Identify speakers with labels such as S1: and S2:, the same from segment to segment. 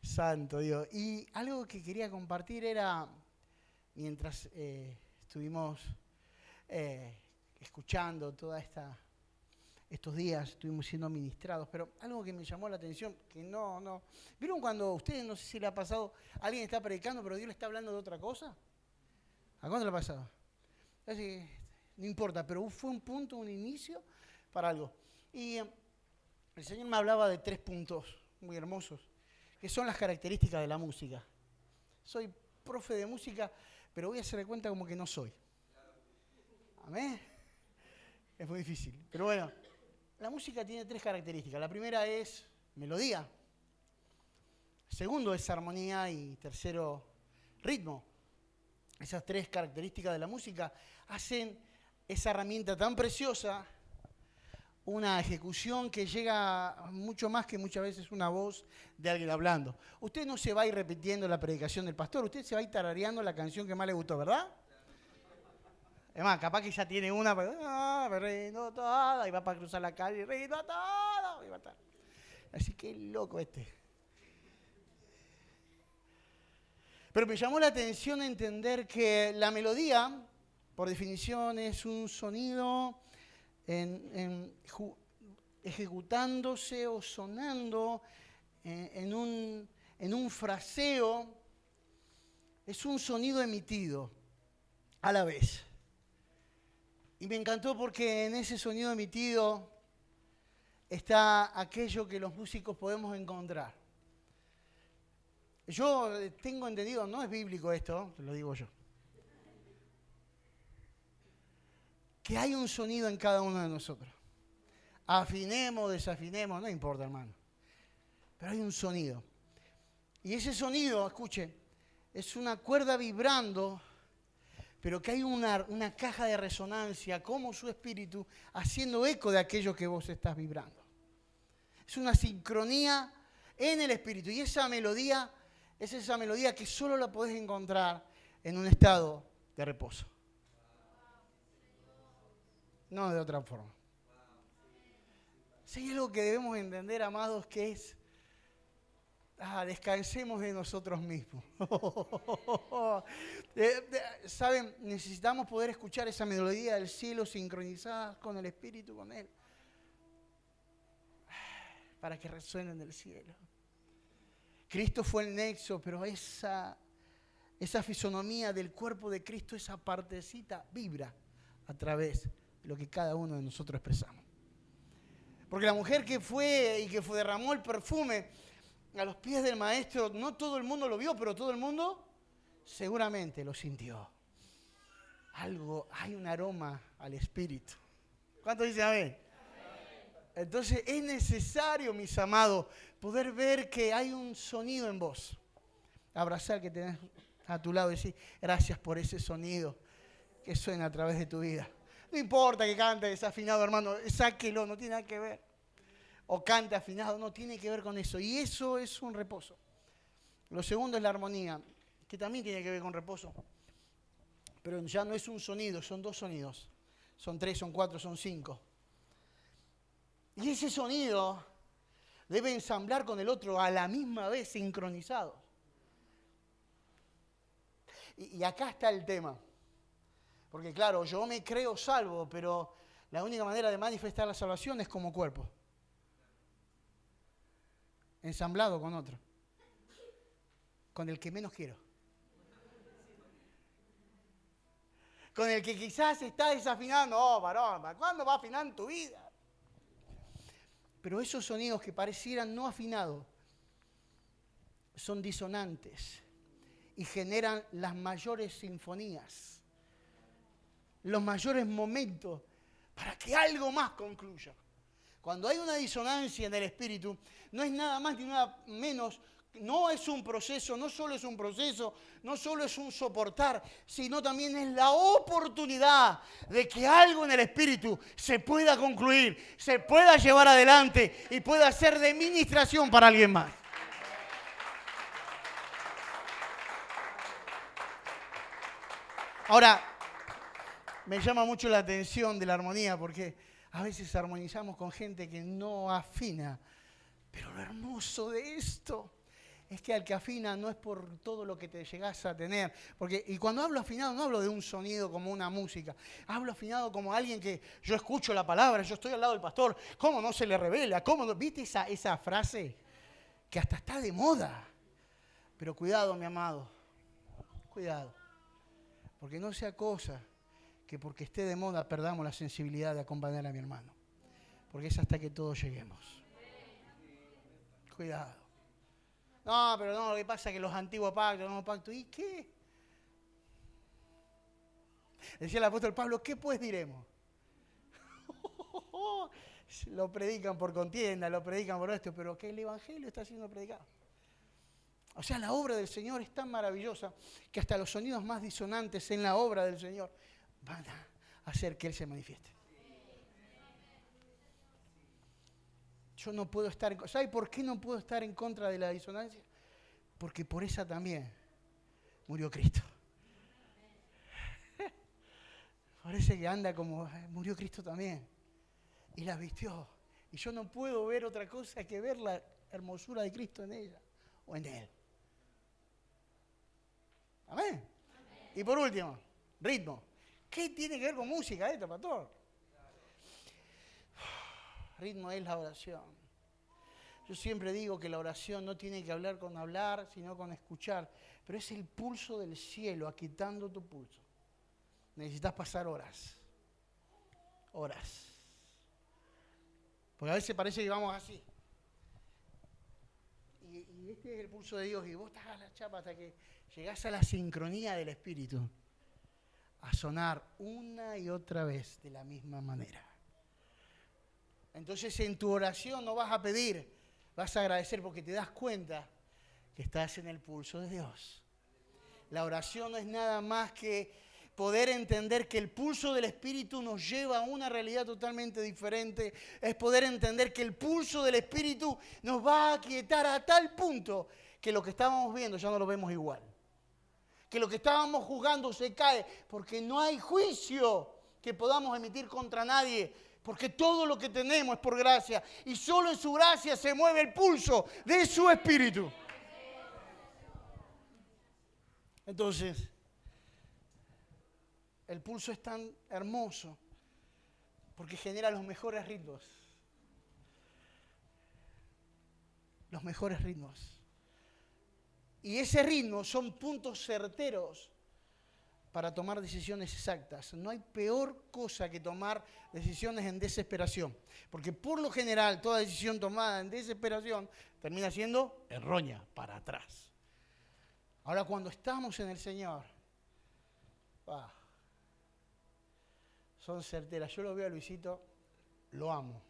S1: Santo Dios. Y algo que quería compartir era, mientras estuvimos escuchando estos días, estuvimos siendo ministrados, pero algo que me llamó la atención, que no. ¿Vieron cuando ustedes, no sé si le ha pasado, alguien está predicando, pero Dios le está hablando de otra cosa? ¿A cuándo le ha pasado? Así, no importa, pero fue un punto, un inicio para algo. Y el Señor me hablaba de 3 puntos muy hermosos, que son las características de la música. Soy profe de música, pero voy a hacer de cuenta como que no soy. ¿Amén? Es muy difícil. Pero bueno, la música tiene 3 características. La primera es melodía. Segundo es armonía y tercero, ritmo. Esas 3 características de la música hacen esa herramienta tan preciosa una ejecución que llega mucho más que muchas veces una voz de alguien hablando. Usted no se va a ir repitiendo la predicación del pastor, usted se va a ir tarareando la canción que más le gustó, ¿verdad? Es más, capaz que ya tiene una, me rindo toda, y va para cruzar la calle, rindo todo, y va a estar. Así que loco este. Pero me llamó la atención entender que la melodía, por definición, es un sonido ejecutándose o sonando en un fraseo, es un sonido emitido a la vez. Y me encantó porque en ese sonido emitido está aquello que los músicos podemos encontrar. Yo tengo entendido, no es bíblico esto, lo digo yo, que hay un sonido en cada uno de nosotros. Afinemos, desafinemos, no importa, hermano. Pero hay un sonido. Y ese sonido, escuche, es una cuerda vibrando, pero que hay una caja de resonancia, como su espíritu, haciendo eco de aquello que vos estás vibrando. Es una sincronía en el espíritu. Y esa melodía es esa melodía que solo la podés encontrar en un estado de reposo. No de otra forma. Si hay algo que debemos entender, amados, que es descansemos de nosotros mismos. ¿Saben? Necesitamos poder escuchar esa melodía del cielo sincronizada con el Espíritu, con Él, para que resuenen del cielo. Cristo fue el nexo, pero esa fisonomía del cuerpo de Cristo, esa partecita, vibra a través de lo que cada uno de nosotros expresamos. Porque la mujer que derramó el perfume a los pies del maestro, no todo el mundo lo vio, pero todo el mundo seguramente lo sintió. Hay un aroma al espíritu. ¿Cuánto dicen amén? Entonces es necesario, mis amados, poder ver que hay un sonido en vos. Abrazar que tenés a tu lado y decir, gracias por ese sonido que suena a través de tu vida. No importa que cante desafinado, hermano, sáquelo, no tiene nada que ver. O cante afinado, no tiene que ver con eso. Y eso es un reposo. Lo segundo es la armonía, que también tiene que ver con reposo. Pero ya no es un sonido, son 2 sonidos. Son 3, son 4, son 5. Y ese sonido debe ensamblar con el otro a la misma vez, sincronizados. Y acá está el tema. Porque claro, yo me creo salvo, pero la única manera de manifestar la salvación es como cuerpo. Ensamblado con otro. Con el que menos quiero. Con el que quizás está desafinando. Oh, varón, ¿cuándo va a afinar en tu vida? Pero esos sonidos que parecieran no afinados son disonantes y generan las mayores sinfonías, los mayores momentos para que algo más concluya. Cuando hay una disonancia en el espíritu, no es nada más ni nada menos, no es un proceso, no solo es un proceso, no solo es un soportar, sino también es la oportunidad de que algo en el espíritu se pueda concluir, se pueda llevar adelante y pueda ser de ministración para alguien más. Ahora, me llama mucho la atención de la armonía porque a veces armonizamos con gente que no afina. Pero lo hermoso de esto es que al que afina no es por todo lo que te llegás a tener. Y cuando hablo afinado, no hablo de un sonido como una música. Hablo afinado como alguien que yo escucho la palabra, yo estoy al lado del pastor. ¿Cómo no se le revela? ¿Cómo no? ¿Viste esa frase? Que hasta está de moda. Pero cuidado, mi amado. Cuidado. Porque no sea cosa que porque esté de moda perdamos la sensibilidad de acompañar a mi hermano. Porque es hasta que todos lleguemos. Cuidado. No, pero no, lo que pasa es que los antiguos pactos, los nuevos pactos, ¿y qué? Decía el apóstol Pablo, ¿qué pues diremos? Lo predican por contienda, lo predican por esto, pero que el evangelio está siendo predicado. O sea, la obra del Señor es tan maravillosa que hasta los sonidos más disonantes en la obra del Señor van a hacer que Él se manifieste. Yo no puedo estar... ¿Sabe por qué no puedo estar en contra de la disonancia? Porque por esa también murió Cristo. Parece que anda como murió Cristo también. Y la vistió. Y yo no puedo ver otra cosa que ver la hermosura de Cristo en ella o en Él. Amén. Amén. Y por último, ritmo. ¿Qué tiene que ver con música esto, pastor? Ritmo es la oración. Yo siempre digo que la oración no tiene que hablar con hablar, sino con escuchar. Pero es el pulso del cielo, aquietando tu pulso. Necesitas pasar horas. Horas. Porque a veces parece que vamos así. Y este es el pulso de Dios. Y vos estás a la chapa hasta que llegás a la sincronía del Espíritu. A sonar una y otra vez de la misma manera. Entonces en tu oración no vas a pedir, vas a agradecer porque te das cuenta que estás en el pulso de Dios. La oración no es nada más que poder entender que el pulso del Espíritu nos lleva a una realidad totalmente diferente. Es poder entender que el pulso del Espíritu nos va a aquietar a tal punto que lo que estábamos viendo ya no lo vemos igual. Que lo que estábamos juzgando se cae porque no hay juicio que podamos emitir contra nadie. Porque todo lo que tenemos es por gracia. Y solo en su gracia se mueve el pulso de su Espíritu. Entonces, el pulso es tan hermoso porque genera los mejores ritmos. Los mejores ritmos. Y ese ritmo son puntos certeros para tomar decisiones exactas. No hay peor cosa que tomar decisiones en desesperación. Porque por lo general, toda decisión tomada en desesperación termina siendo errónea, para atrás. Ahora, cuando estamos en el Señor, son certeras. Yo lo veo a Luisito, lo amo,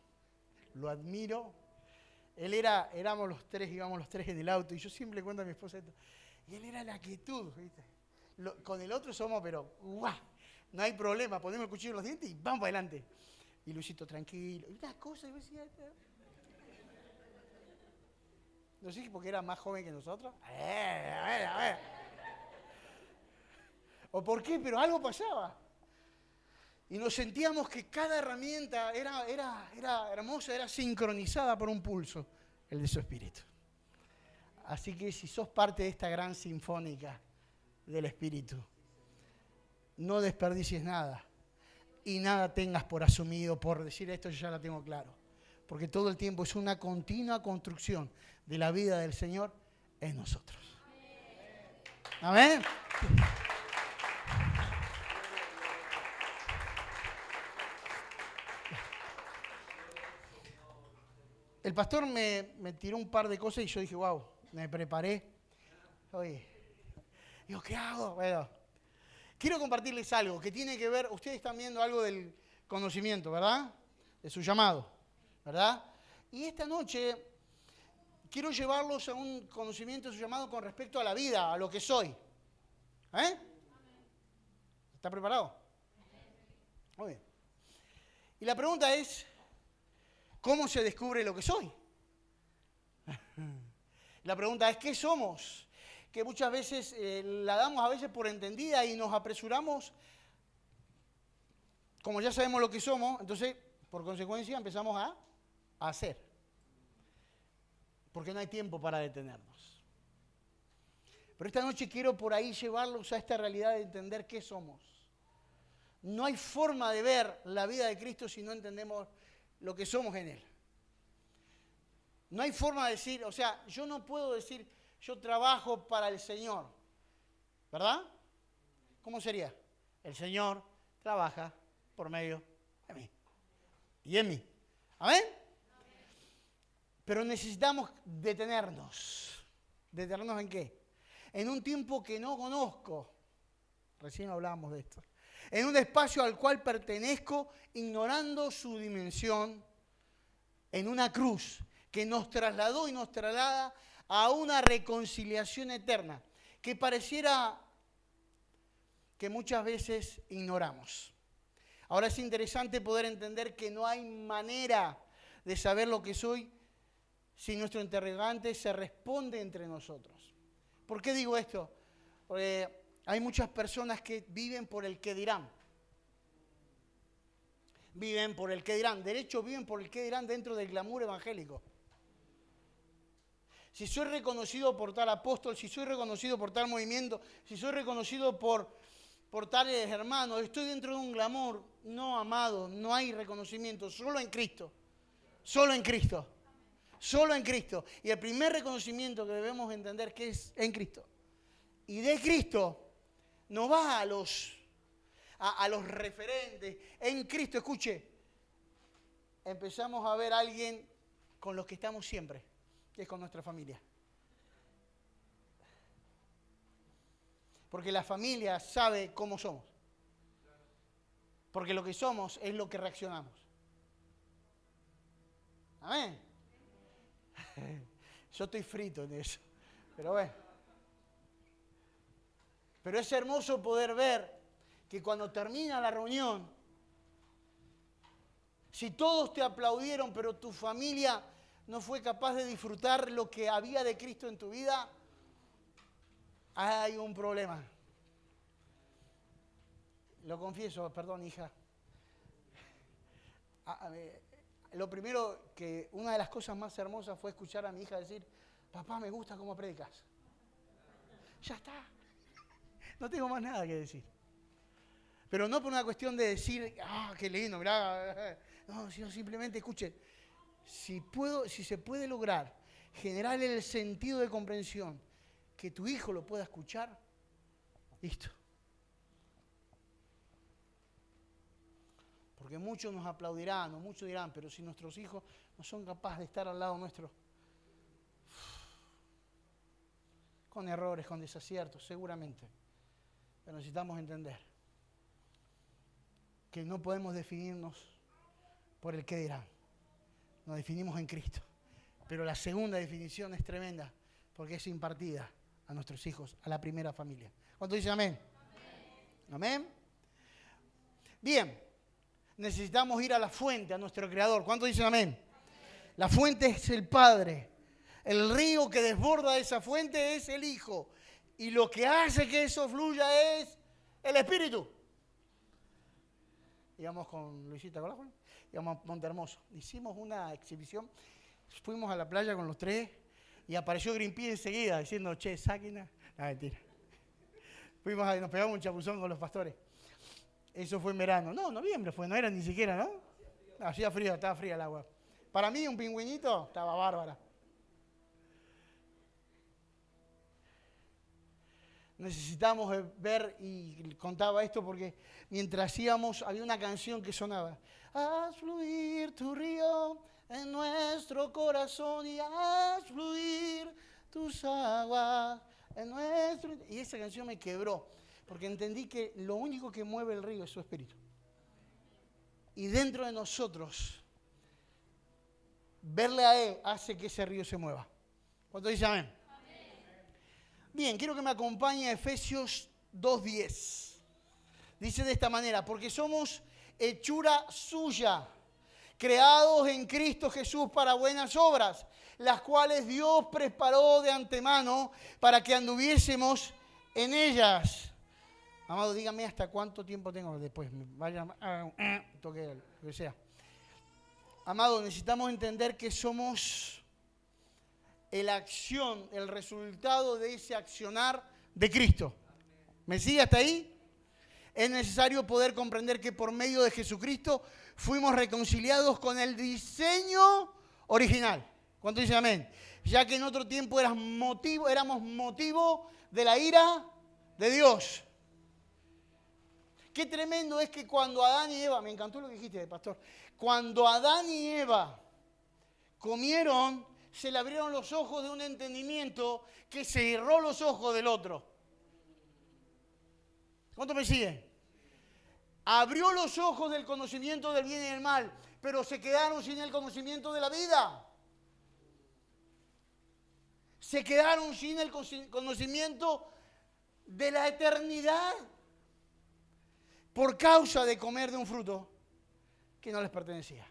S1: lo admiro. Éramos los tres, íbamos los tres en el auto, y yo siempre le cuento a mi esposa esto. Y él era la quietud, ¿viste? Con el otro somos, pero ¡guau! No hay problema, ponemos el cuchillo en los dientes y vamos para adelante. Y Luisito, tranquilo. Y unas cosas, yo decía, no sé si porque era más joven que nosotros. A ver. ¿O por qué? Pero algo pasaba. Y nos sentíamos que cada herramienta era hermosa, era sincronizada por un pulso, el de su espíritu. Así que si sos parte de esta gran sinfónica del Espíritu, no desperdicies nada y nada tengas por asumido, por decir esto yo ya la tengo claro, porque todo el tiempo es una continua construcción de la vida del Señor en nosotros. Amén. El pastor me tiró un par de cosas y yo dije, wow, me preparé. Oye, digo, ¿qué hago? Bueno, quiero compartirles algo que tiene que ver, ustedes están viendo algo del conocimiento, ¿verdad? De su llamado, ¿verdad? Y esta noche quiero llevarlos a un conocimiento de su llamado con respecto a la vida, a lo que soy. ¿Está preparado? Muy bien. Y la pregunta es, ¿cómo se descubre lo que soy? La pregunta es, ¿qué somos? Que muchas veces la damos a veces por entendida y nos apresuramos, como ya sabemos lo que somos, entonces, por consecuencia, empezamos a hacer. Porque no hay tiempo para detenernos. Pero esta noche quiero por ahí llevarlos a esta realidad de entender qué somos. No hay forma de ver la vida de Cristo si no entendemos lo que somos en Él. No hay forma de decir, o sea, yo no puedo decir, yo trabajo para el Señor, ¿verdad? ¿Cómo sería? El Señor trabaja por medio de mí y en mí. ¿Amén? Pero necesitamos detenernos. ¿Detenernos en qué? En un tiempo que no conozco. Recién hablábamos de esto. En un espacio al cual pertenezco, ignorando su dimensión, en una cruz que nos trasladó y nos traslada a una reconciliación eterna, que pareciera que muchas veces ignoramos. Ahora es interesante poder entender que no hay manera de saber lo que soy si nuestro interrogante se responde entre nosotros. ¿Por qué digo esto? Porque hay muchas personas que viven por el qué dirán. Viven por el qué dirán. De hecho, viven por el qué dirán dentro del glamour evangélico. Si soy reconocido por tal apóstol, si soy reconocido por tal movimiento, si soy reconocido por tales hermanos, estoy dentro de un glamour. No, amado, no hay reconocimiento, solo en Cristo. Solo en Cristo. Solo en Cristo. Y el primer reconocimiento que debemos entender que es en Cristo. Y de Cristo no va a los referentes. En Cristo, escuche, empezamos a ver a alguien con los que estamos siempre, que es con nuestra familia. Porque la familia sabe cómo somos. Porque lo que somos es lo que reaccionamos. Amén. Yo estoy frito en eso. Pero bueno. Pero es hermoso poder ver que cuando termina la reunión, si todos te aplaudieron, pero tu familia no fue capaz de disfrutar lo que había de Cristo en tu vida, hay un problema. Lo confieso, perdón, hija. Lo primero que, una de las cosas más hermosas fue escuchar a mi hija decir, papá, me gusta cómo predicas. Ya está. No tengo más nada que decir. Pero no por una cuestión de decir, qué lindo, mirá. No, sino simplemente, escuchen, si se puede lograr generar el sentido de comprensión, que tu hijo lo pueda escuchar, listo. Porque muchos nos aplaudirán, o muchos dirán, pero si nuestros hijos no son capaces de estar al lado nuestro, con errores, con desaciertos, seguramente. Pero necesitamos entender que no podemos definirnos por el qué dirán. Nos definimos en Cristo. Pero la segunda definición es tremenda, porque es impartida a nuestros hijos, a la primera familia. ¿Cuántos dicen amén? Amén. ¿Amén? Bien, necesitamos ir a la fuente, a nuestro Creador. ¿Cuántos dicen amén? Amén? La fuente es el Padre. El río que desborda esa fuente es el Hijo. Y lo que hace que eso fluya es el Espíritu. Íbamos con Luisita, ¿no? Íbamos a Montehermoso. Hicimos una exhibición. Fuimos a la playa con los tres y apareció Greenpeace enseguida diciendo, che, sáquina. No, mentira. Fuimos nos pegamos un chapuzón con los pastores. Eso fue en verano. No, noviembre fue, no era ni siquiera, ¿no? Hacía frío, estaba fría el agua. Para mí un pingüinito estaba bárbara. Necesitamos ver, y contaba esto porque mientras íbamos había una canción que sonaba. Haz fluir tu río en nuestro corazón y haz fluir tus aguas en nuestro... Y esa canción me quebró, porque entendí que lo único que mueve el río es su espíritu. Y dentro de nosotros, verle a Él hace que ese río se mueva. ¿Cuánto dice amén? Bien, quiero que me acompañe a Efesios 2:10. Dice de esta manera, porque somos hechura suya, creados en Cristo Jesús para buenas obras, las cuales Dios preparó de antemano para que anduviésemos en ellas. Amado, dígame hasta cuánto tiempo tengo después. Vaya, toque lo que sea. Amado, necesitamos entender que somos la acción, el resultado de ese accionar de Cristo. ¿Me sigue hasta ahí? Es necesario poder comprender que por medio de Jesucristo fuimos reconciliados con el diseño original. ¿Cuánto dice amén? Ya que en otro tiempo éramos motivo de la ira de Dios. Qué tremendo es que cuando Adán y Eva, me encantó lo que dijiste, pastor, cuando Adán y Eva comieron, se le abrieron los ojos de un entendimiento que cerró los ojos del otro. ¿Cuánto me siguen? Abrió los ojos del conocimiento del bien y del mal, pero se quedaron sin el conocimiento de la vida. Se quedaron sin el conocimiento de la eternidad por causa de comer de un fruto que no les pertenecía,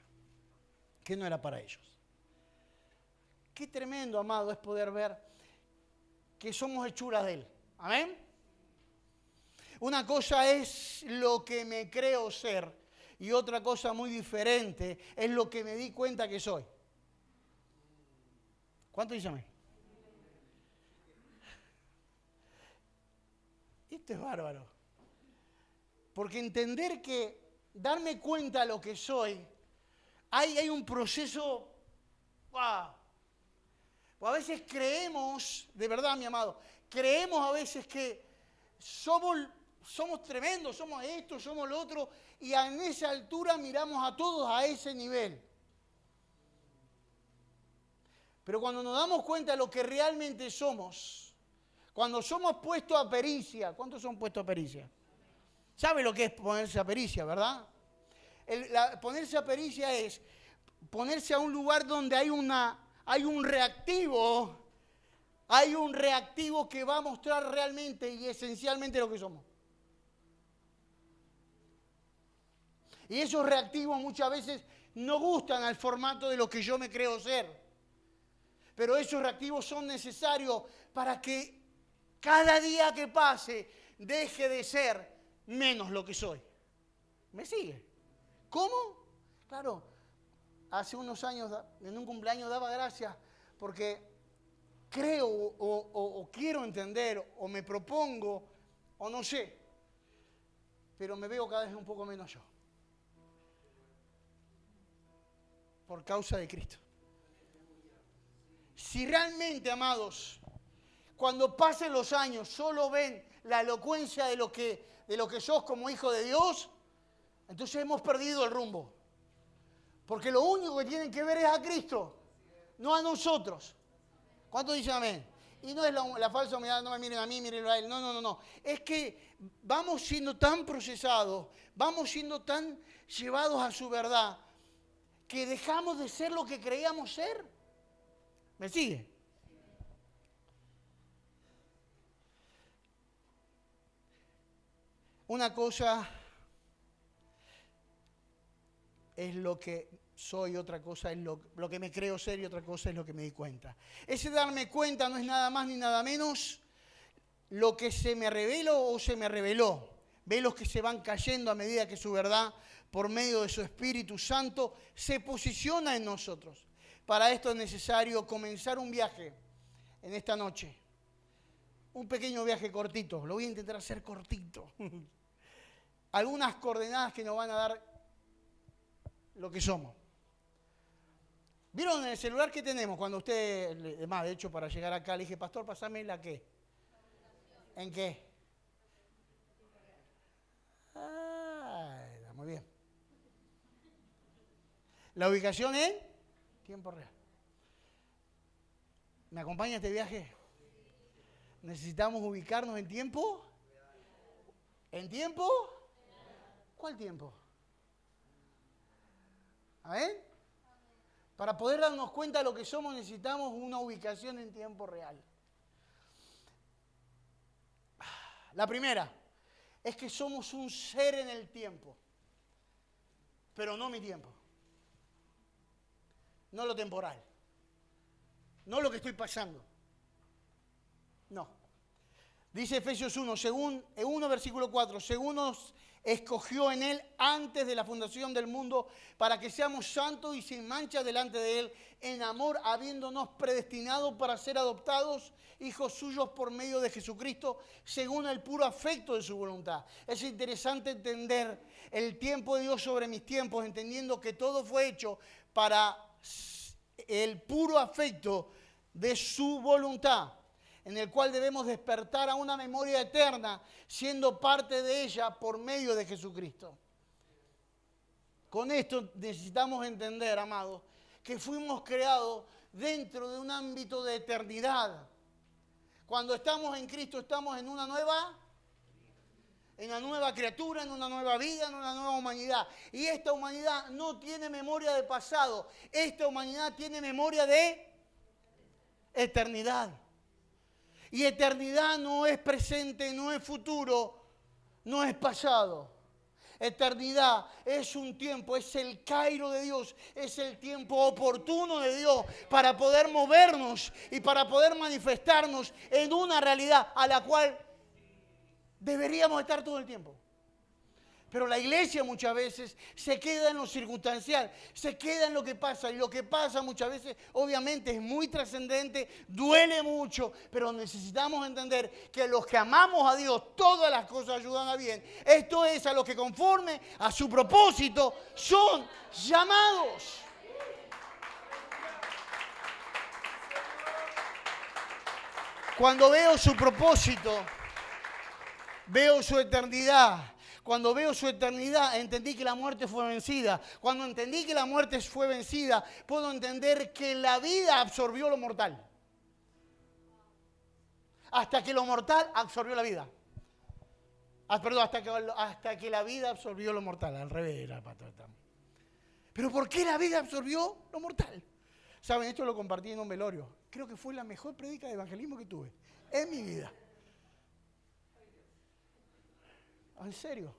S1: que no era para ellos. Qué tremendo, amado, es poder ver que somos hechuras de Él. ¿Amén? Una cosa es lo que me creo ser y otra cosa muy diferente es lo que me di cuenta que soy. ¿Cuánto dicen amén? Esto es bárbaro. Porque entender que darme cuenta de lo que soy, hay un proceso. ¡Wow! A veces creemos, de verdad, mi amado, creemos a veces que somos tremendos, somos esto, somos lo otro, y en esa altura miramos a todos a ese nivel. Pero cuando nos damos cuenta de lo que realmente somos, cuando somos puestos a pericia, ¿cuántos son puestos a pericia? ¿Sabe lo que es ponerse a pericia, verdad? Ponerse a pericia es ponerse a un lugar donde hay un reactivo que va a mostrar realmente y esencialmente lo que somos. Y esos reactivos muchas veces no gustan al formato de lo que yo me creo ser. Pero esos reactivos son necesarios para que cada día que pase deje de ser menos lo que soy. ¿Me sigue? ¿Cómo? Claro, hace unos años en un cumpleaños daba gracias porque creo o quiero entender o me propongo o no sé, pero me veo cada vez un poco menos yo. Por causa de Cristo. Si realmente, amados, cuando pasen los años solo ven la elocuencia de lo que sos como hijo de Dios, entonces hemos perdido el rumbo. Porque lo único que tienen que ver es a Cristo, no a nosotros. ¿Cuántos dicen amén? Y no es la falsa humildad, no me miren a mí, mírenlo a él. No. Es que vamos siendo tan procesados, vamos siendo tan llevados a su verdad, que dejamos de ser lo que creíamos ser. ¿Me sigue? Una cosa es lo que soy, otra cosa es lo que me creo ser y otra cosa es lo que me di cuenta. Ese darme cuenta no es nada más ni nada menos lo que se me reveló o se me reveló. Velos que se van cayendo a medida que su verdad, por medio de su Espíritu Santo, se posiciona en nosotros. Para esto es necesario comenzar un viaje en esta noche. Un pequeño viaje cortito, lo voy a intentar hacer cortito. Algunas coordenadas que nos van a dar lo que somos. ¿Vieron en el celular que tenemos? Cuando usted, de hecho, para llegar acá, le dije, pastor, pasame la qué. ¿En qué? Muy bien. La ubicación en tiempo real. ¿Me acompaña este viaje? ¿Necesitamos ubicarnos en tiempo? ¿En tiempo? ¿Cuál tiempo? ¿Amén? Para poder darnos cuenta de lo que somos necesitamos una ubicación en tiempo real. La primera es que somos un ser en el tiempo, pero no mi tiempo. No lo temporal. No lo que estoy pasando. No. Dice Efesios 1, versículo 4, según nos escogió en Él antes de la fundación del mundo para que seamos santos y sin mancha delante de Él, en amor, habiéndonos predestinado para ser adoptados hijos suyos por medio de Jesucristo, según el puro afecto de su voluntad. Es interesante entender el tiempo de Dios sobre mis tiempos, entendiendo que todo fue hecho para el puro afecto de su voluntad, en el cual debemos despertar a una memoria eterna, siendo parte de ella por medio de Jesucristo. Con esto necesitamos entender, amados, que fuimos creados dentro de un ámbito de eternidad. Cuando estamos en Cristo, estamos en una nueva criatura, en una nueva vida, en una nueva humanidad. Y esta humanidad no tiene memoria de pasado. Esta humanidad tiene memoria de eternidad. Y eternidad no es presente, no es futuro, no es pasado. Eternidad es un tiempo, es el Cairo de Dios, es el tiempo oportuno de Dios para poder movernos y para poder manifestarnos en una realidad a la cual deberíamos estar todo el tiempo. Pero la iglesia muchas veces se queda en lo circunstancial, se queda en lo que pasa. Y lo que pasa muchas veces obviamente es muy trascendente, duele mucho, pero necesitamos entender que los que amamos a Dios, todas las cosas ayudan a bien. Esto es, a los que conforme a su propósito son llamados. Cuando veo su propósito, veo su eternidad. Cuando veo su eternidad, entendí que la muerte fue vencida. Cuando entendí que la muerte fue vencida, puedo entender que la vida absorbió lo mortal. Hasta que lo mortal absorbió la vida. Hasta que la vida absorbió lo mortal. Al revés era patata. ¿Pero por qué la vida absorbió lo mortal? Saben, esto lo compartí en un velorio. Creo que fue la mejor predica de evangelismo que tuve en mi vida. En serio.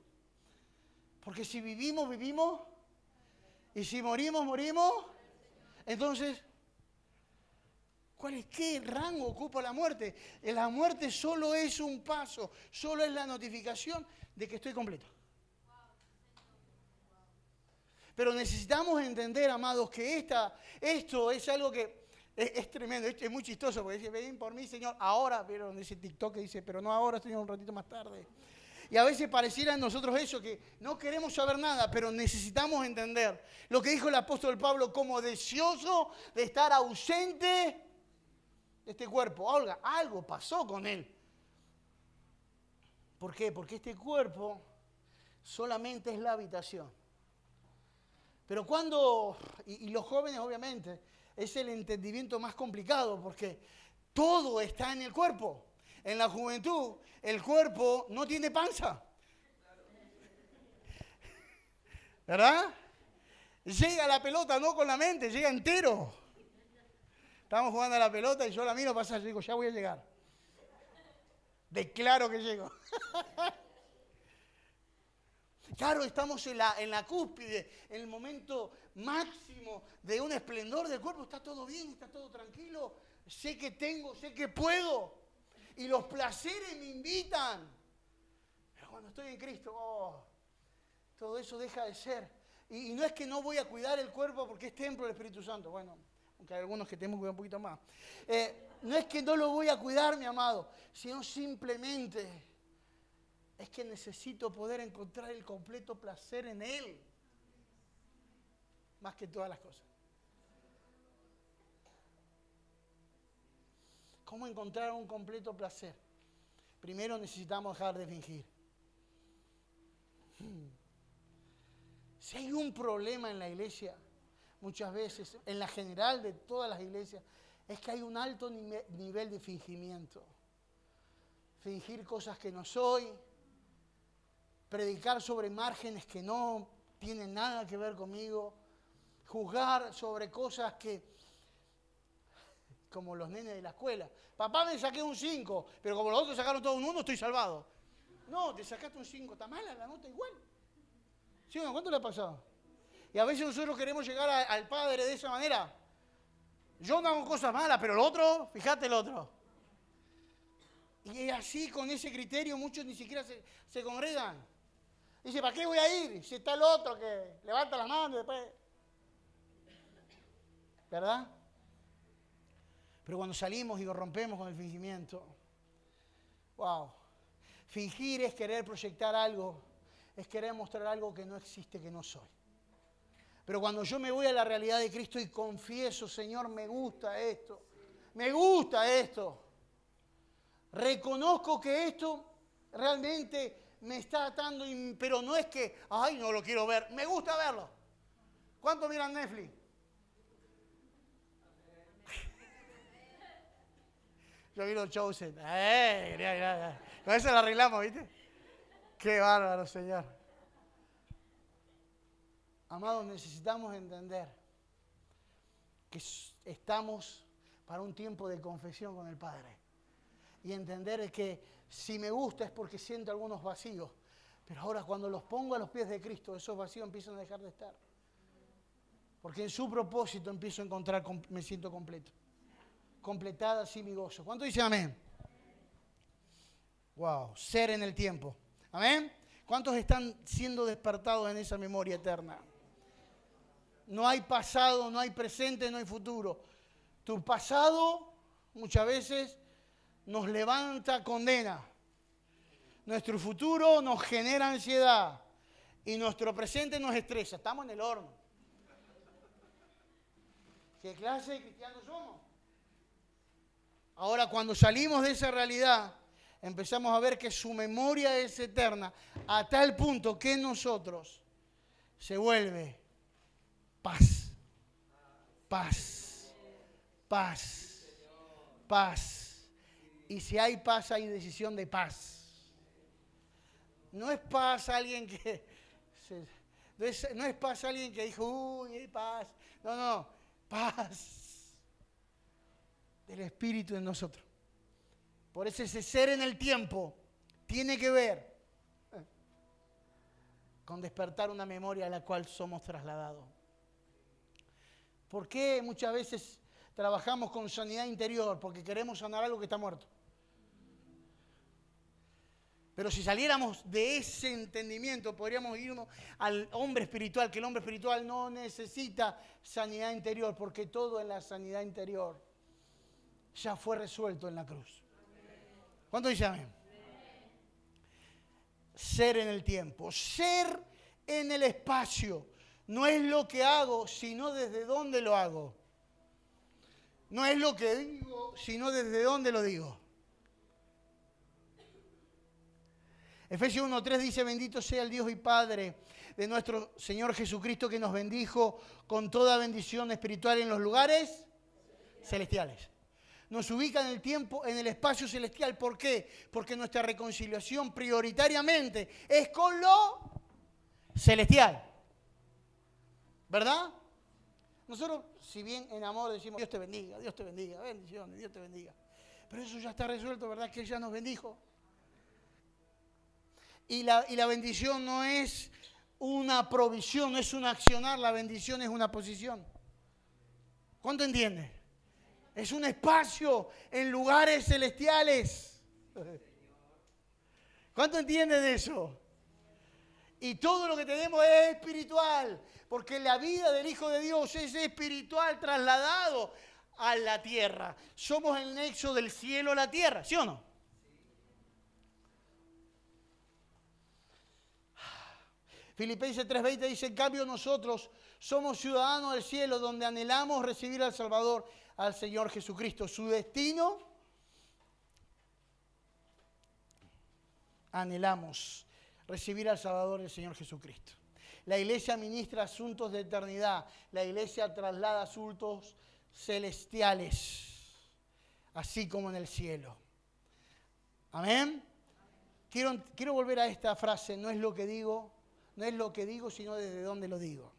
S1: Porque si vivimos, vivimos. Y si morimos, morimos. Entonces, ¿qué rango ocupa la muerte? La muerte solo es un paso, solo es la notificación de que estoy completo. Pero necesitamos entender, amados, que esto es algo que es tremendo, es muy chistoso, porque dice, ven por mí, Señor, ahora, vieron ese TikTok que dice, pero no ahora, Señor, un ratito más tarde. Y a veces pareciera en nosotros eso, que no queremos saber nada, pero necesitamos entender lo que dijo el apóstol Pablo, como deseoso de estar ausente de este cuerpo. Olga, algo pasó con él. ¿Por qué? Porque este cuerpo solamente es la habitación. Pero cuando, y los jóvenes obviamente, es el entendimiento más complicado, porque todo está en el cuerpo. En la juventud, el cuerpo no tiene panza. ¿Verdad? Llega la pelota no con la mente, llega entero. Estamos jugando a la pelota y yo la miro pasar, yo digo, ya voy a llegar. Declaro que llego. Claro, estamos en la cúspide, en el momento máximo de un esplendor del cuerpo. Está todo bien, está todo tranquilo. Sé que tengo, sé que puedo. Y los placeres me invitan. Pero cuando estoy en Cristo, todo eso deja de ser. Y no es que no voy a cuidar el cuerpo porque es templo del Espíritu Santo. Bueno, aunque hay algunos que tenemos que cuidar un poquito más. No es que no lo voy a cuidar, mi amado, sino simplemente es que necesito poder encontrar el completo placer en Él. Más que todas las cosas. ¿Cómo encontrar un completo placer? Primero necesitamos dejar de fingir. Si hay un problema en la iglesia, muchas veces, en la general de todas las iglesias, es que hay un alto nivel de fingimiento. Fingir cosas que no soy, predicar sobre márgenes que no tienen nada que ver conmigo, juzgar sobre cosas que, como los nenes de la escuela. Papá, me saqué un 5, pero como los otros sacaron todo un 1, estoy salvado. No, te sacaste un 5, está mala la nota igual. ¿Sí o no? ¿Cuánto le ha pasado? Y a veces nosotros queremos llegar al Padre de esa manera. Yo no hago cosas malas, pero el otro, fíjate el otro. Y así, con ese criterio, muchos ni siquiera se congregan. Dice, ¿para qué voy a ir? Si está el otro que levanta las manos y después... ¿Verdad? Pero cuando salimos y rompemos con el fingimiento, wow, fingir es querer proyectar algo, es querer mostrar algo que no existe, que no soy. Pero cuando yo me voy a la realidad de Cristo y confieso, Señor, me gusta esto, reconozco que esto realmente me está atando, pero no es que, ay, no lo quiero ver, me gusta verlo. ¿Cuánto miran Netflix? Yo vi los Chosen. Con eso lo arreglamos, ¿viste? Qué bárbaro, Señor. Amados, necesitamos entender que estamos para un tiempo de confesión con el Padre. Y entender que si me gusta es porque siento algunos vacíos. Pero ahora cuando los pongo a los pies de Cristo, esos vacíos empiezan a dejar de estar. Porque en su propósito empiezo a encontrar, me siento completo. Completada así mi gozo. ¿Cuánto dice amén? Wow, ser en el tiempo. ¿Amén? ¿Cuántos están siendo despertados en esa memoria eterna? No hay pasado, no hay presente, no hay futuro. Tu pasado muchas veces nos levanta condena. Nuestro futuro nos genera ansiedad. Y nuestro presente nos estresa. Estamos en el horno. ¿Qué clase de cristianos somos? Ahora, cuando salimos de esa realidad, empezamos a ver que su memoria es eterna a tal punto que en nosotros se vuelve paz, paz, paz, paz. Y si hay paz, hay decisión de paz. No es paz alguien que... No es paz alguien que dijo, uy, hay paz. No, paz del Espíritu en nosotros. Por eso ese ser en el tiempo tiene que ver con despertar una memoria a la cual somos trasladados. ¿Por qué muchas veces trabajamos con sanidad interior? Porque queremos sanar algo que está muerto. Pero si saliéramos de ese entendimiento, podríamos irnos al hombre espiritual, que el hombre espiritual no necesita sanidad interior, porque todo en la sanidad interior ya fue resuelto en la cruz. ¿Cuánto dice amén? Ser en el tiempo, ser en el espacio. No es lo que hago, sino desde dónde lo hago. No es lo que digo, sino desde dónde lo digo. Efesios 1:3 dice, bendito sea el Dios y Padre de nuestro Señor Jesucristo, que nos bendijo con toda bendición espiritual en los lugares celestiales. Nos ubica en el tiempo, en el espacio celestial. ¿Por qué? Porque nuestra reconciliación prioritariamente es con lo celestial. ¿Verdad? Nosotros, si bien en amor decimos, Dios te bendiga, bendiciones, Dios te bendiga. Pero eso ya está resuelto, ¿verdad? Que Él ya nos bendijo. Y la bendición no es una provisión, no es un accionar, la bendición es una posición. ¿Cuánto entiende? Es un espacio en lugares celestiales. ¿Cuánto entienden eso? Y todo lo que tenemos es espiritual, porque la vida del Hijo de Dios es espiritual trasladado a la tierra. Somos el nexo del cielo a la tierra, ¿sí o no? Filipenses 3:20 dice, en cambio nosotros somos ciudadanos del cielo, donde anhelamos recibir al Salvador, al Señor Jesucristo. Su destino, anhelamos recibir al Salvador, el Señor Jesucristo. La iglesia ministra asuntos de eternidad. La iglesia traslada asuntos celestiales, así como en el cielo. Amén. Quiero volver a esta frase, no es lo que digo, sino desde dónde lo digo.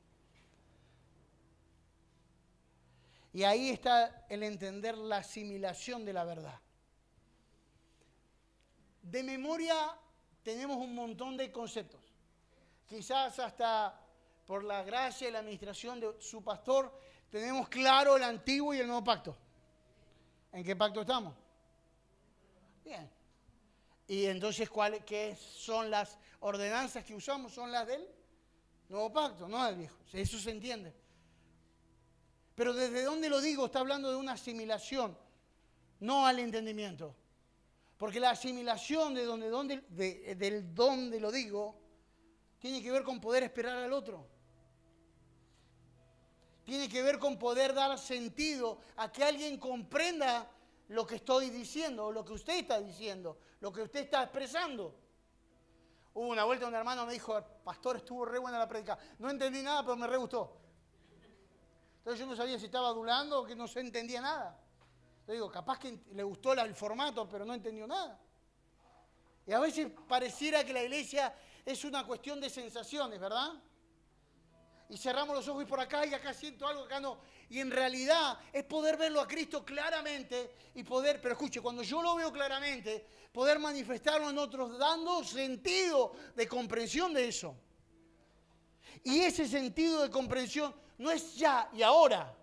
S1: Y ahí está el entender la asimilación de la verdad. De memoria tenemos un montón de conceptos. Quizás hasta por la gracia y la administración de su pastor, tenemos claro el antiguo y el nuevo pacto. ¿En qué pacto estamos? Bien. Y entonces, ¿qué son las ordenanzas que usamos? Son las del nuevo pacto, no del viejo. Eso se entiende. Pero ¿desde dónde lo digo? Está hablando de una asimilación, no al entendimiento. Porque la asimilación del dónde lo digo, tiene que ver con poder esperar al otro. Tiene que ver con poder dar sentido a que alguien comprenda lo que estoy diciendo, o lo que usted está diciendo, lo que usted está expresando. Hubo una vuelta, un hermano me dijo, pastor, estuvo re buena la predica. No entendí nada, pero me re gustó. Entonces yo no sabía si estaba adulando o que no se entendía nada. Yo digo, capaz que le gustó el formato, pero no entendió nada. Y a veces pareciera que la iglesia es una cuestión de sensaciones, ¿verdad? Y cerramos los ojos y por acá, y acá siento algo, acá no. Y en realidad es poder verlo a Cristo claramente y poder, pero escuche, cuando yo lo veo claramente, poder manifestarlo en otros, dando sentido de comprensión de eso. Y ese sentido de comprensión no es ya y ahora.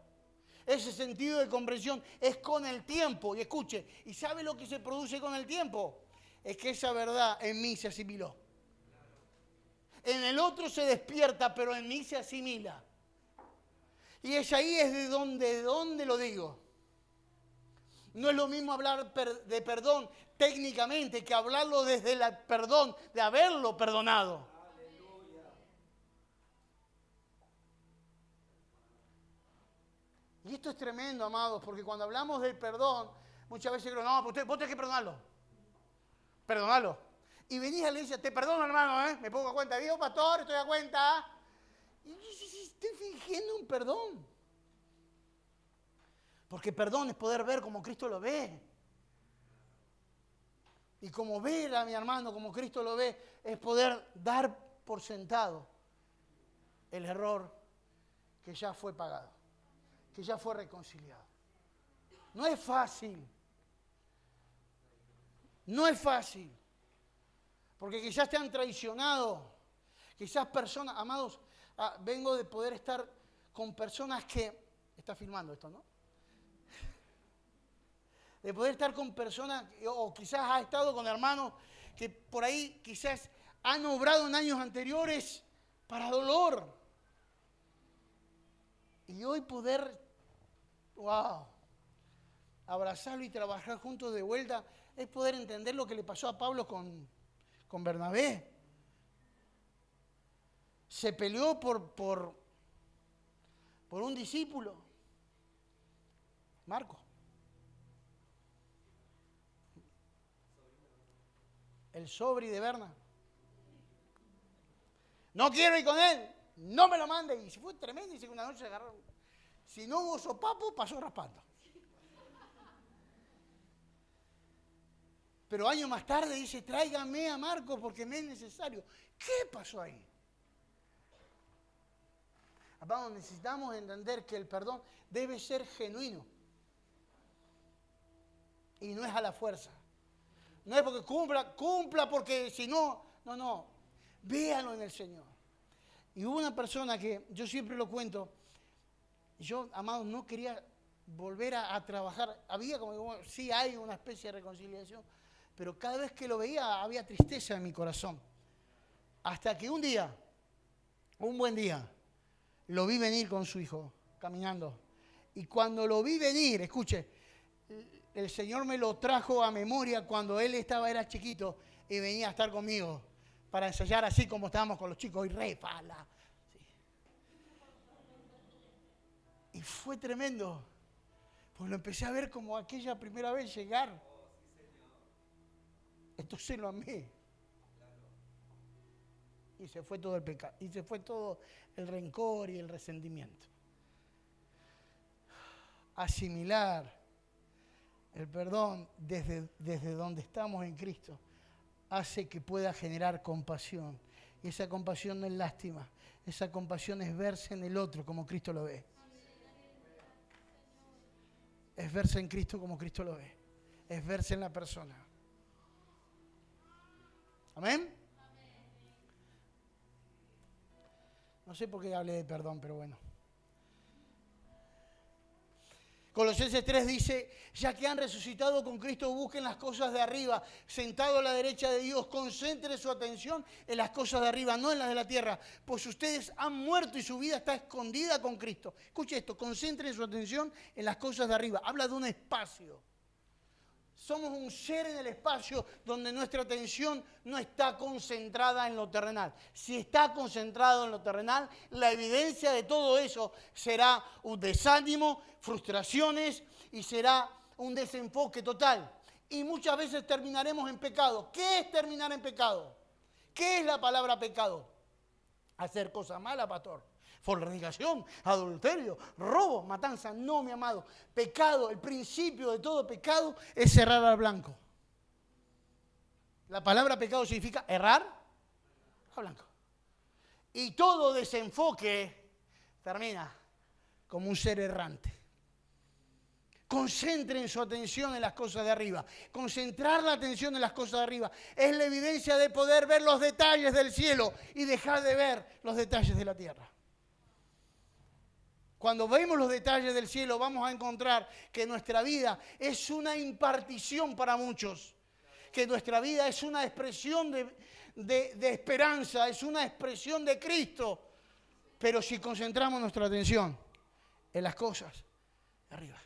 S1: Ese sentido de comprensión es con el tiempo. Y escuche, ¿y sabe lo que se produce con el tiempo? Es que esa verdad en mí se asimiló. En el otro se despierta, pero en mí se asimila. Y es ahí de donde lo digo. No es lo mismo hablar de perdón técnicamente que hablarlo desde el perdón, de haberlo perdonado. Y esto es tremendo, amados, porque cuando hablamos del perdón, muchas veces digo, no, vos tenés que perdonarlo. Perdonarlo. Y venís a la iglesia, te perdono, hermano, me pongo a cuenta. Digo, pastor, estoy a cuenta. Y estoy fingiendo un perdón. Porque perdón es poder ver como Cristo lo ve. Y como ver a mi hermano como Cristo lo ve, es poder dar por sentado el error que ya fue pagado, que ya fue reconciliado. No es fácil. No es fácil. Porque quizás te han traicionado. Quizás personas, amados, vengo de poder estar con personas que... Está filmando esto, ¿no? De poder estar con personas, o quizás ha estado con hermanos que por ahí quizás han obrado en años anteriores para dolor. Y hoy poder, wow, abrazarlo y trabajar juntos de vuelta, es poder entender lo que le pasó a Pablo con Bernabé. Se peleó por un discípulo, Marcos. El sobri de Berna. No quiero ir con él, no me lo mande. Y fue tremendo, dice que una noche se agarraron. Si no hubo sopapo, pasó raspando. Pero años más tarde dice, tráigame a Marcos porque me es necesario. ¿Qué pasó ahí? Vamos, necesitamos entender que el perdón debe ser genuino. Y no es a la fuerza. No es porque cumpla porque si no, no. Véalo en el Señor. Y hubo una persona que, yo siempre lo cuento, yo, amados, no quería volver a trabajar. Había como, sí hay una especie de reconciliación, pero cada vez que lo veía había tristeza en mi corazón. Hasta que un buen día, lo vi venir con su hijo, caminando. Y cuando lo vi venir, escuche, el Señor me lo trajo a memoria cuando él era chiquito y venía a estar conmigo para ensayar así como estábamos con los chicos y refala. Sí. Y fue tremendo, pues lo empecé a ver como aquella primera vez llegar. Entonces lo amé. Y se fue todo el pecado, y se fue todo el rencor y el resentimiento. Asimilar el perdón desde donde estamos en Cristo hace que pueda generar compasión. Y esa compasión no es lástima. Esa compasión es verse en el otro como Cristo lo ve. Es verse en Cristo como Cristo lo ve. Es verse en la persona. ¿Amén? No sé por qué hablé de perdón, pero bueno. Colosenses 3 dice, ya que han resucitado con Cristo, busquen las cosas de arriba, sentado a la derecha de Dios, concentren su atención en las cosas de arriba, no en las de la tierra, pues ustedes han muerto y su vida está escondida con Cristo. Escuche esto, concentren su atención en las cosas de arriba. Habla de un espacio. Somos un ser en el espacio donde nuestra atención no está concentrada en lo terrenal. Si está concentrado en lo terrenal, la evidencia de todo eso será un desánimo, frustraciones y será un desenfoque total. Y muchas veces terminaremos en pecado. ¿Qué es terminar en pecado? ¿Qué es la palabra pecado? Hacer cosas malas, pastor. Fornicación, adulterio, robo, matanza. No, mi amado. Pecado, el principio de todo pecado es cerrar al blanco. La palabra pecado significa errar al blanco. Y todo desenfoque termina como un ser errante. Concentren su atención en las cosas de arriba. Concentrar la atención en las cosas de arriba es la evidencia de poder ver los detalles del cielo y dejar de ver los detalles de la tierra. Cuando vemos los detalles del cielo, vamos a encontrar que nuestra vida es una impartición para muchos. Que nuestra vida es una expresión de esperanza, es una expresión de Cristo. Pero si concentramos nuestra atención en las cosas de arriba.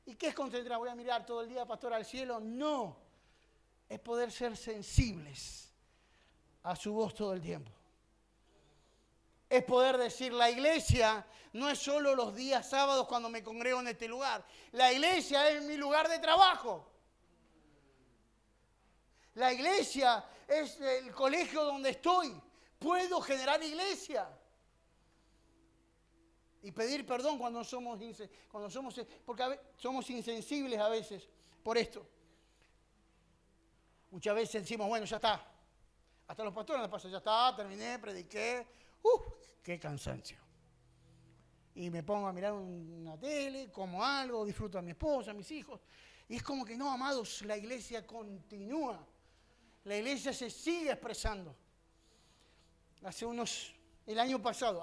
S1: ¿Y qué es concentrar? ¿Voy a mirar todo el día, pastor, al cielo? No. Es poder ser sensibles a su voz todo el tiempo. Es poder decir, la iglesia no es solo los días sábados cuando me congrego en este lugar. La iglesia es mi lugar de trabajo. La iglesia es el colegio donde estoy. Puedo generar iglesia. Y pedir perdón cuando somos porque somos insensibles a veces por esto. Muchas veces decimos, bueno, ya está. Hasta los pastores les pasa, ya está, terminé, prediqué. ¡Qué cansancio! Y me pongo a mirar una tele, como algo, disfruto a mi esposa, a mis hijos. Y es como que no, amados, la iglesia continúa. La iglesia se sigue expresando. El año pasado,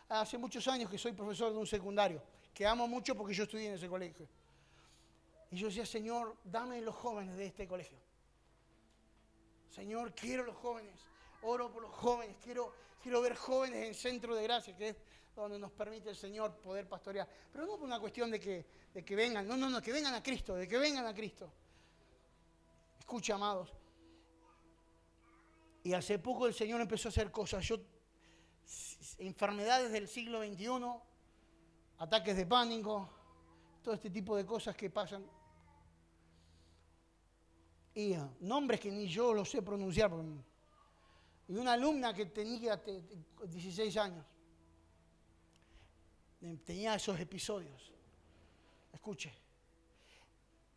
S1: hace muchos años que soy profesor de un secundario, que amo mucho porque yo estudié en ese colegio. Y yo decía, Señor, dame los jóvenes de este colegio. Señor, quiero los jóvenes. Oro por los jóvenes. Quiero ver jóvenes en Centro de Gracia, que es donde nos permite el Señor poder pastorear. Pero no por una cuestión de que vengan. No, que vengan a Cristo, de que vengan a Cristo. Escucha, amados. Y hace poco el Señor empezó a hacer cosas. Enfermedades del siglo XXI, ataques de pánico, todo este tipo de cosas que pasan. Y nombres que ni yo los sé pronunciar. Y una alumna que tenía 16 años, tenía esos episodios. Escuche.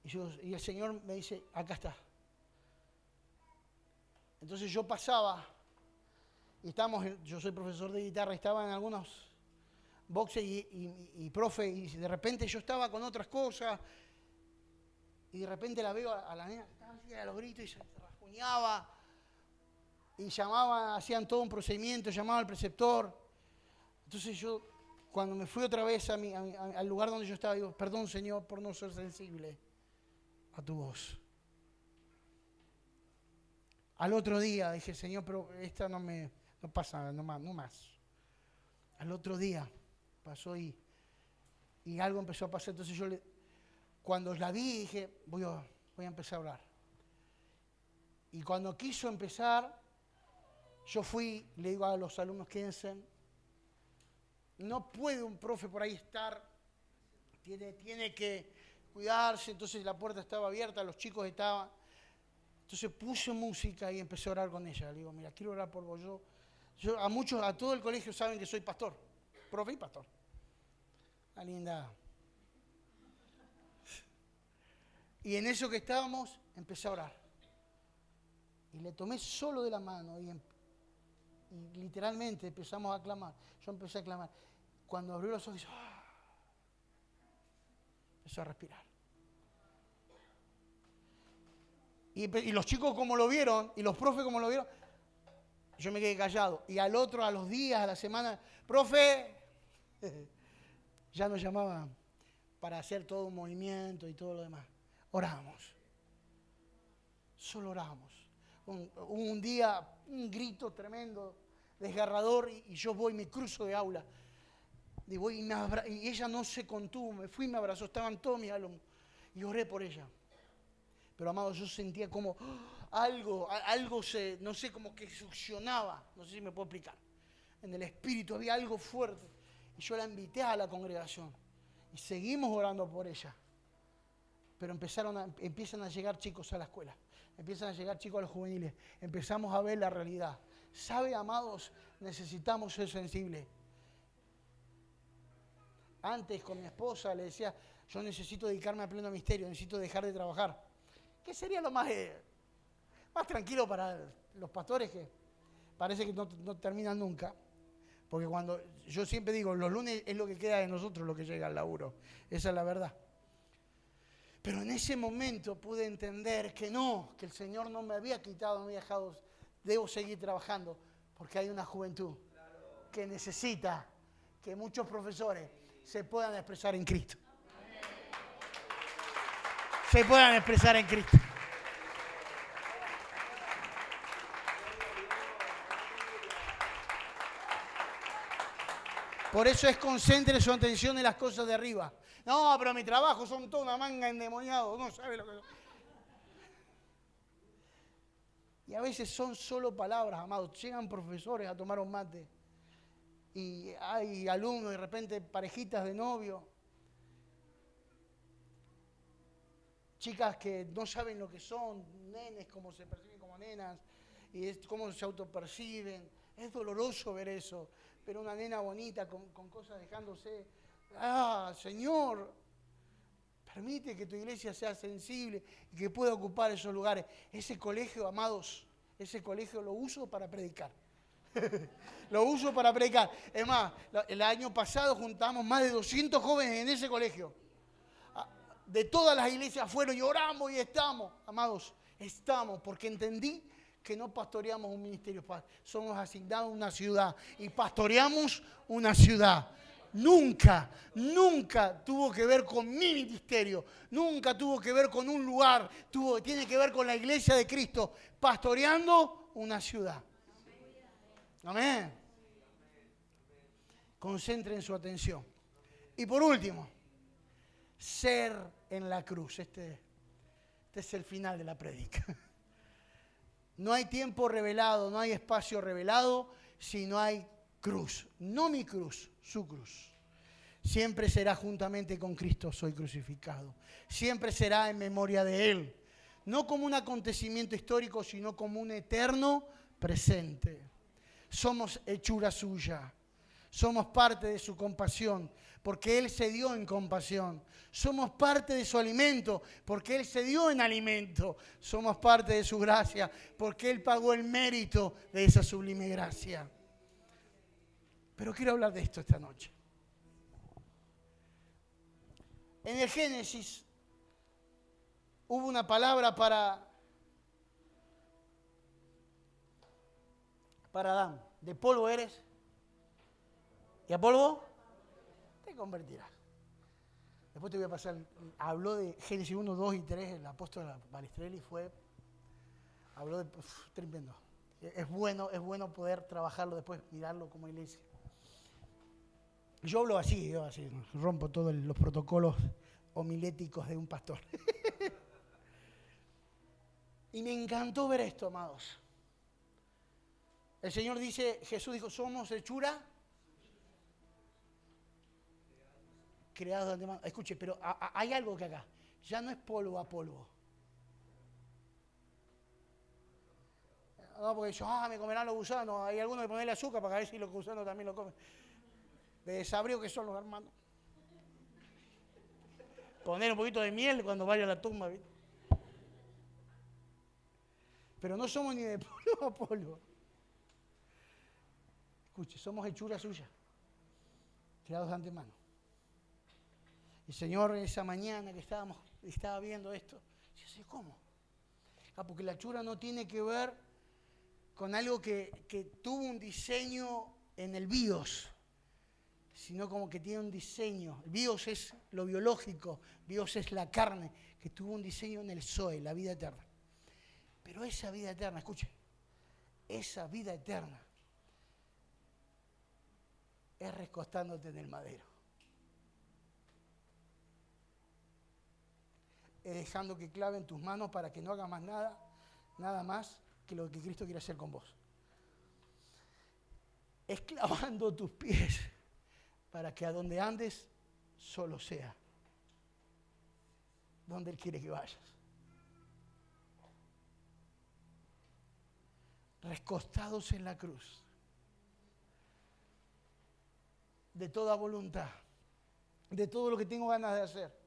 S1: Y el Señor me dice, acá está. Entonces yo pasaba, y yo soy profesor de guitarra, estaba en algunos boxes y profe, y de repente yo estaba con otras cosas, y de repente la veo a la nena que estaba así a los gritos y se rasguñaba, y hacían todo un procedimiento, llamaba al preceptor. Entonces yo, cuando me fui otra vez al lugar donde yo estaba, digo, perdón, Señor, por no ser sensible a tu voz. Al otro día dije, Señor, pero esta no pasa, no más. Al otro día pasó y algo empezó a pasar. Entonces cuando la vi, dije, voy a empezar a orar. Y cuando quiso empezar, yo le digo a los alumnos, quédense. No puede un profe por ahí estar, tiene que cuidarse. Entonces la puerta estaba abierta, los chicos estaban. Entonces puse música y empecé a orar con ella. Le digo, mira, quiero orar por vos. Yo a todo el colegio saben que soy pastor, profe y pastor. Una linda. Y en eso que estábamos, empecé a orar. Y le tomé solo de la mano y literalmente empezamos a clamar. Yo empecé a clamar. Cuando abrió los ojos, empezó a respirar. Y los chicos como lo vieron, y los profes como lo vieron, yo me quedé callado. Y a los días, a la semana, profe, ya nos llamaban, para hacer todo un movimiento y todo lo demás. Orábamos. Solo orábamos. Un día, un grito tremendo, desgarrador, y yo voy, me cruzo de aula. Y voy y ella no se contuvo, me fui y me abrazó, estaban todos mis alumnos. Y oré por ella. Pero, amado, yo sentía como algo no sé, como que succionaba. No sé si me puedo explicar. En el espíritu había algo fuerte. Y yo la invité a la congregación. Y seguimos orando por ella. Pero empiezan a llegar chicos a la escuela. Empiezan a llegar chicos a los juveniles. Empezamos a ver la realidad. ¿Sabe, amados? Necesitamos ser sensibles. Antes con mi esposa le decía, yo necesito dedicarme a pleno misterio, necesito dejar de trabajar. ¿Qué sería lo más tranquilo para los pastores, que parece que no terminan nunca? Porque yo siempre digo, los lunes es lo que queda de nosotros lo que llega al laburo. Esa es la verdad. Pero en ese momento pude entender que el Señor no me había quitado, no me había dejado, debo seguir trabajando, porque hay una juventud que necesita que muchos profesores se puedan expresar en Cristo. Se puedan expresar en Cristo. Por eso concentre su atención en las cosas de arriba. No, pero mi trabajo son toda una manga endemoniados. No sabe lo que son. Y a veces son solo palabras, amados. Llegan profesores a tomar un mate. Y hay alumnos, de repente parejitas de novio. Chicas que no saben lo que son, nenes, cómo se perciben como nenas, y cómo se autoperciben. Es doloroso ver eso. Pero una nena bonita con cosas dejándose. Señor, permite que tu iglesia sea sensible y que pueda ocupar esos lugares. Ese colegio, amados, ese colegio lo uso para predicar. Lo uso para predicar. Es más, el año pasado juntamos más de 200 jóvenes en ese colegio. De todas las iglesias fueron y oramos y estamos. Amados, estamos porque entendí que no pastoreamos un ministerio, somos asignados a una ciudad y pastoreamos una ciudad. Nunca tuvo que ver con mi ministerio, nunca tuvo que ver con un lugar, tiene que ver con la iglesia de Cristo, pastoreando una ciudad. Amén. Concentren su atención. Y por último, ser en la cruz. Este es el final de la prédica. No hay tiempo revelado, no hay espacio revelado si no hay cruz. No mi cruz, su cruz. Siempre será juntamente con Cristo soy crucificado. Siempre será en memoria de Él. No como un acontecimiento histórico, sino como un eterno presente. Somos hechura suya. Somos parte de su compasión, porque Él se dio en compasión. Somos parte de su alimento, porque Él se dio en alimento. Somos parte de su gracia, porque Él pagó el mérito de esa sublime gracia. Pero quiero hablar de esto esta noche. En el Génesis hubo una palabra para Adán. De polvo eres. ¿Y a polvo? Te convertirás. Después te voy a pasar, habló de Génesis 1, 2 y 3, el apóstol Balistrelli habló de, tremendo. Es bueno poder trabajarlo después, mirarlo como iglesia. Yo hablo así, rompo todos los protocolos homiléticos de un pastor. Y me encantó ver esto, amados. El Señor dice, Jesús dijo, somos hechura creados de antemano. Escuche, pero hay algo que acá, ya no es polvo a polvo. No, porque yo, me comerán los gusanos. Hay algunos que ponerle azúcar para ver si los gusanos también lo comen. De desabrío que son los hermanos. Poner un poquito de miel cuando vaya a la tumba, ¿viste? Pero no somos ni de polvo a polvo. Escuche, somos hechura suya, creados de antemano. El Señor esa mañana que estaba viendo esto, dice, ¿cómo? Porque la hechura no tiene que ver con algo que tuvo un diseño en el BIOS, sino como que tiene un diseño. Bios es lo biológico, bios es la carne, que tuvo un diseño en el Zoe, la vida eterna. Pero esa vida eterna, escuche, esa vida eterna es recostándote en el madero. Es dejando que clave en tus manos para que no hagas más nada más que lo que Cristo quiere hacer con vos. Es clavando tus pies para que a donde andes solo sea donde Él quiere que vayas. Recostados en la cruz, de toda voluntad, de todo lo que tengo ganas de hacer,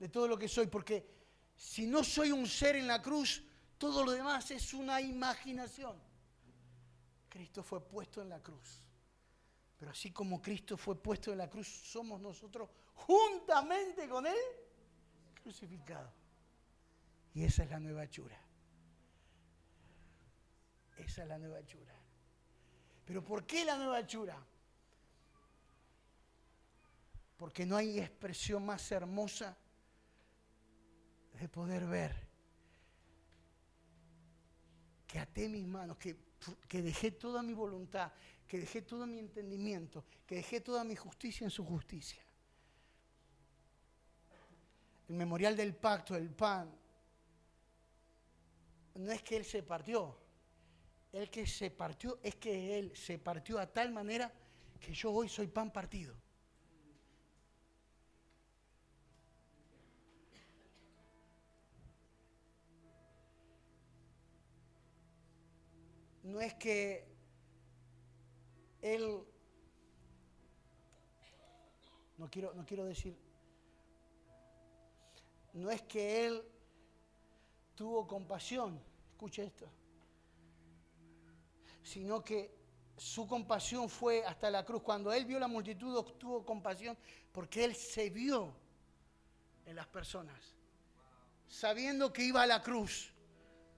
S1: de todo lo que soy, porque si no soy un ser en la cruz, todo lo demás es una imaginación. Cristo fue puesto en la cruz. Pero así como Cristo fue puesto en la cruz, somos nosotros juntamente con Él crucificados. Y esa es la nueva hechura. Esa es la nueva hechura. ¿Pero por qué la nueva hechura? Porque no hay expresión más hermosa de poder ver que até mis manos, que dejé toda mi voluntad, que dejé todo mi entendimiento, que dejé toda mi justicia en su justicia. El memorial del pacto, el pan, no es que Él se partió. El que se partió es que Él se partió a tal manera que yo hoy soy pan partido. No es que Él, no quiero decir, no es que Él tuvo compasión, escuche esto, sino que su compasión fue hasta la cruz. Cuando Él vio la multitud, tuvo compasión porque Él se vio en las personas, sabiendo que iba a la cruz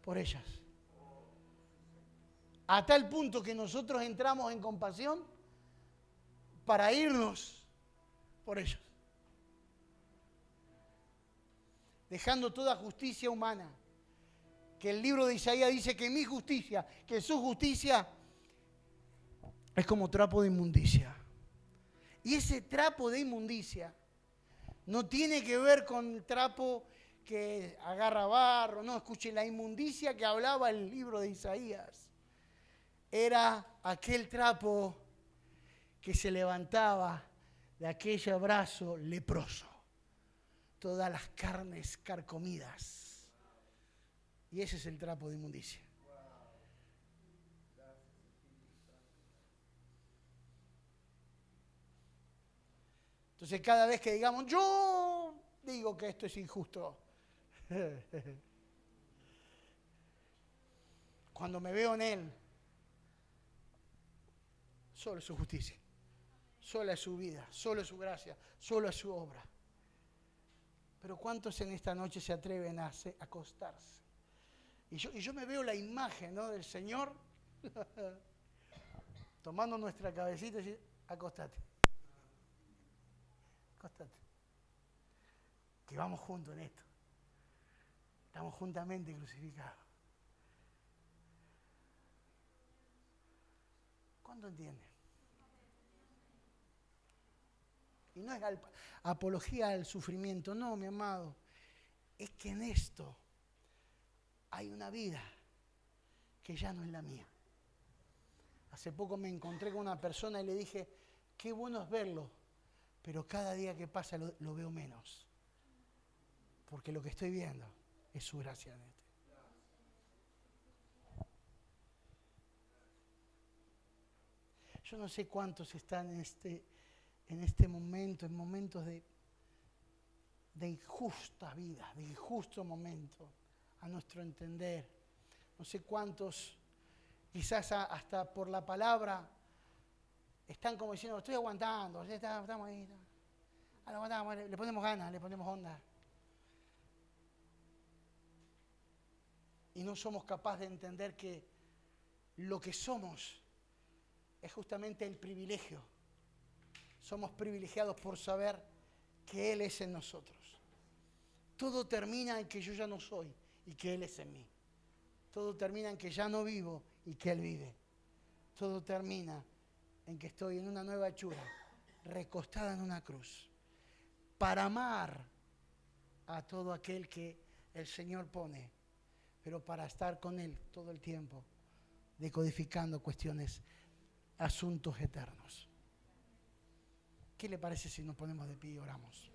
S1: por ellas. A tal punto que nosotros entramos en compasión para irnos por ellos. Dejando toda justicia humana. Que el libro de Isaías dice que mi justicia, que su justicia es como trapo de inmundicia. Y ese trapo de inmundicia no tiene que ver con el trapo que agarra barro. No, escuche, la inmundicia que hablaba el libro de Isaías era aquel trapo que se levantaba de aquel brazo leproso. Todas las carnes carcomidas. Y ese es el trapo de inmundicia. Entonces cada vez que digamos, yo digo que esto es injusto. Cuando me veo en Él, solo es su justicia, solo es su vida, solo es su gracia, solo es su obra. Pero ¿cuántos en esta noche se atreven a acostarse? Y yo me veo la imagen, ¿no?, del Señor tomando nuestra cabecita y decir, acostate. Acostate. Que vamos juntos en esto. Estamos juntamente crucificados. ¿Cuánto entienden? Y no es apología al sufrimiento, no, mi amado. Es que en esto hay una vida que ya no es la mía. Hace poco me encontré con una persona y le dije, qué bueno es verlo, pero cada día que pasa lo veo menos. Porque lo que estoy viendo es su gracia en este. Yo no sé cuántos están en este momento, en momentos de injusta vida, de injusto momento, a nuestro entender. No sé cuántos, quizás hasta por la palabra, están como diciendo, estoy aguantando, estamos ahí, aguantamos, le ponemos ganas, le ponemos onda. Y no somos capaces de entender que lo que somos es justamente el privilegio. somos privilegiados por saber que Él es en nosotros. Todo termina en que yo ya no soy y que Él es en mí. Todo termina en que ya no vivo y que Él vive. Todo termina en que estoy en una nueva hechura, recostada en una cruz, para amar a todo aquel que el Señor pone, pero para estar con Él todo el tiempo, decodificando cuestiones, asuntos eternos. ¿Qué le parece si nos ponemos de pie y oramos?